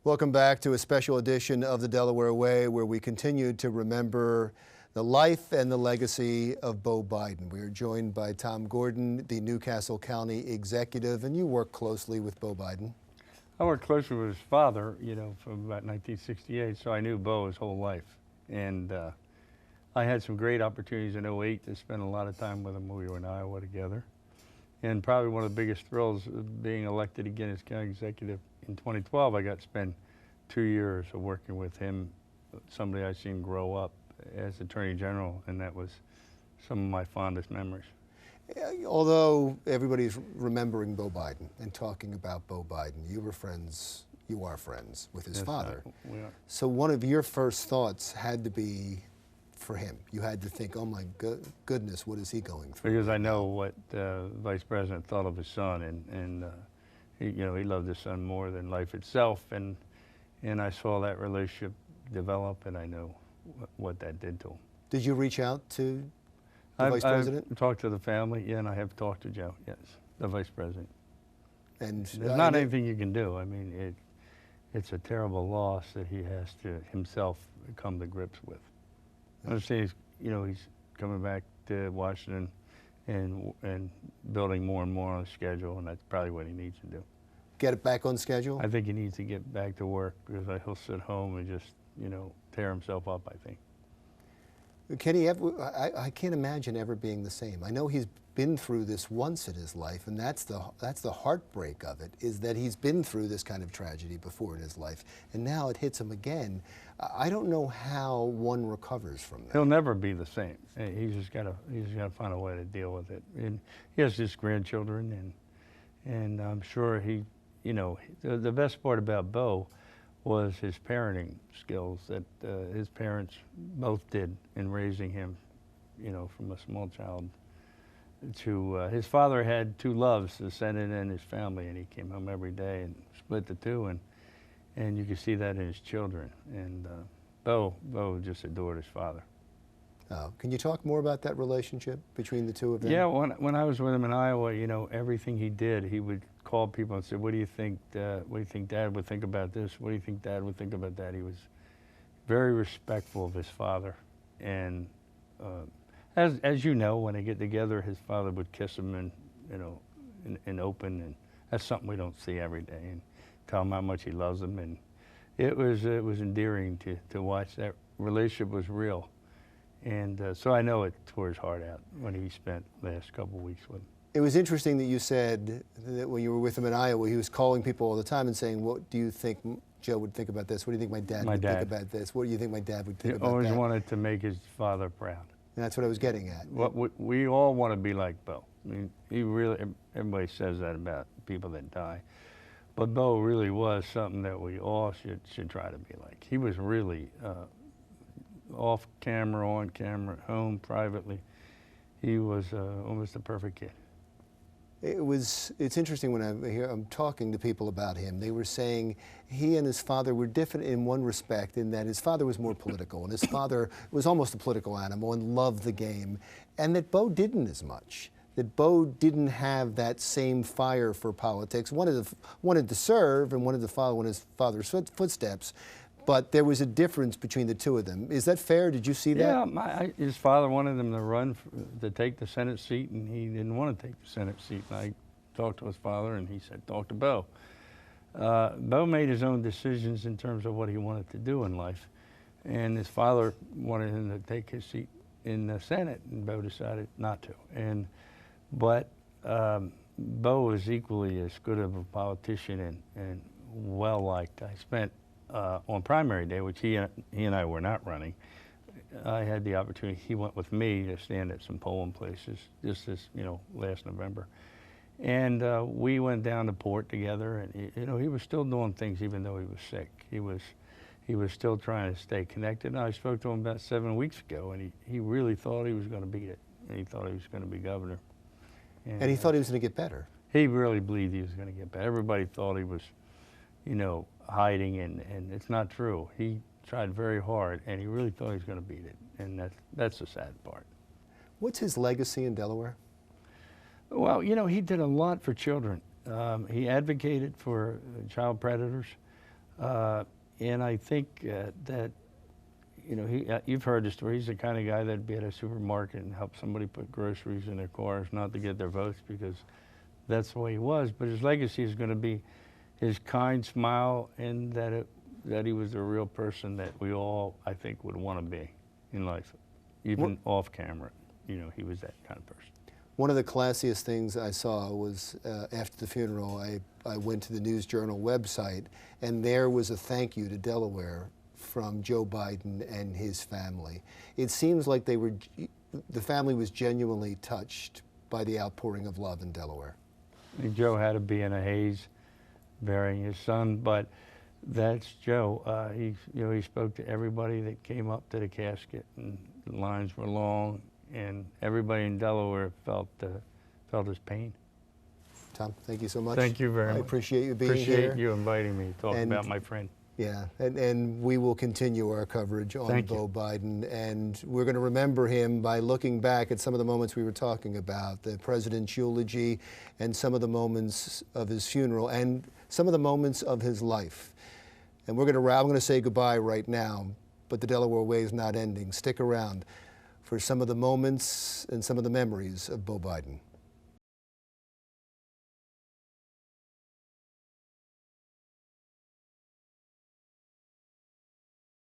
Welcome back to a special edition of the Delaware Way, where we continue to remember the life and the legacy of Beau Biden. We are joined by Tom Gordon, the Newcastle County executive, and you work closely with Beau Biden. I worked closely with his father, from about 1968, so I knew Beau his whole life. And I had some great opportunities in '08 to spend a lot of time with him when we were in Iowa together. And probably one of the biggest thrills of being elected again as county executive in 2012, I got to spend 2 years of working with him, somebody I'd seen grow up as Attorney General, and that was some of my fondest memories. Although everybody's remembering Beau Biden and talking about Beau Biden, you are friends with his father. We are. So one of your first thoughts had to be for him. You had to think, oh my goodness, what is he going through? Because I know what Vice President thought of his son, and he loved his son more than life itself, and I saw that relationship develop, and I know what that did to him. Did you reach out to the Vice President? I've talked to the family, yeah, and I have talked to Joe, yes, the Vice President. And there's not anything you can do. I mean, it's a terrible loss that he has to himself come to grips with. I understand he's coming back to Washington and building more and more on the schedule, and that's probably what he needs to do. Get it back on schedule? I think he needs to get back to work, because he'll sit home and just, tear himself up, I think. Can he ever, I can't imagine ever being the same. I know he's been through this once in his life, and that's the heartbreak of it, is that he's been through this kind of tragedy before in his life, and now it hits him again. I don't know how one recovers from that. He'll never be the same. He's just got to find a way to deal with it. And he has just grandchildren, and I'm sure the best part about Beau was his parenting skills that his parents both did in raising him, from a small child to his father had two loves, the Senate and his family, and he came home every day and split the two, and you could see that in his children. And Beau just adored his father. Can you talk more about that relationship between the two of them? Yeah, when I was with him in Iowa, everything he did, he would call people and say, what do you think Dad would think about this? What do you think Dad would think about that? He was very respectful of his father. And as you know, when they get together, his father would kiss him and open, and that's something we don't see every day, and tell him how much he loves him. And it was endearing to watch. That relationship was real. And so I know it tore his heart out when he spent the last couple of weeks with him. It was interesting that you said that when you were with him in Iowa, he was calling people all the time and saying, what do you think Joe would think about this? What do you think my dad would think about this? What do you think my dad would think about that? He always wanted to make his father proud. And that's what I was getting at. We all want to be like Beau. I mean, everybody says that about people that die. But Beau really was something that we all should try to be like. He was really off camera, on camera, at home, privately. He was almost a perfect kid. It's interesting when I'm talking to people about him. They were saying he and his father were different in one respect, in that his father was more political, and his father was almost a political animal and loved the game, and that Beau didn't as much. That Beau didn't have that same fire for politics, wanted to serve and wanted to follow in his father's footsteps, but there was a difference between the two of them. Is that fair? Did you see that? Yeah, his father wanted him to run to take the Senate seat, and he didn't want to take the Senate seat. And I talked to his father, and he said, talk to Beau. Beau made his own decisions in terms of what he wanted to do in life, and his father wanted him to take his seat in the Senate, and Beau decided not to. But Beau was equally as good of a politician and well-liked. I spent on primary day, which he and I were not running, I had the opportunity. He went with me to stand at some polling places just this, last November, and we went down to Port together. And he was still doing things even though he was sick. He was still trying to stay connected. And I spoke to him about 7 weeks ago, and he really thought he was going to beat it, and he thought he was going to be governor. And he thought he was going to get better. He really believed he was going to get better. Everybody thought he was, hiding, and it's not true. He tried very hard, and he really thought he was going to beat it, and that's the sad part. What's his legacy in Delaware? Well, he did a lot for children. He advocated for child predators. And I think that, you know, you've heard the story. He's the kind of guy that'd be at a supermarket and help somebody put groceries in their cars, not to get their votes, because that's the way he was. But his legacy is going to be his kind smile, and that he was a real person that we all, I think, would want to be in life, even off camera. You know, he was that kind of person. One of the classiest things I saw was after the funeral, I went to the News Journal website, and there was a thank you to Delaware from Joe Biden and his family. It seems like the family was genuinely touched by the outpouring of love in Delaware. I think Joe had to be in a haze burying his son, but that's Joe. He spoke to everybody that came up to the casket, and the lines were long, and everybody in Delaware felt his pain. Tom, thank you so much. Thank you very much. I appreciate you being here. Appreciate you inviting me to talk about my friend. Yeah, and we will continue our coverage on Beau Biden, and we're going to remember him by looking back at some of the moments we were talking about, the president's eulogy, and some of the moments of his funeral, and some of the moments of his life. And I'm going to say goodbye right now, but the Delaware Way is not ending. Stick around for some of the moments and some of the memories of Beau Biden.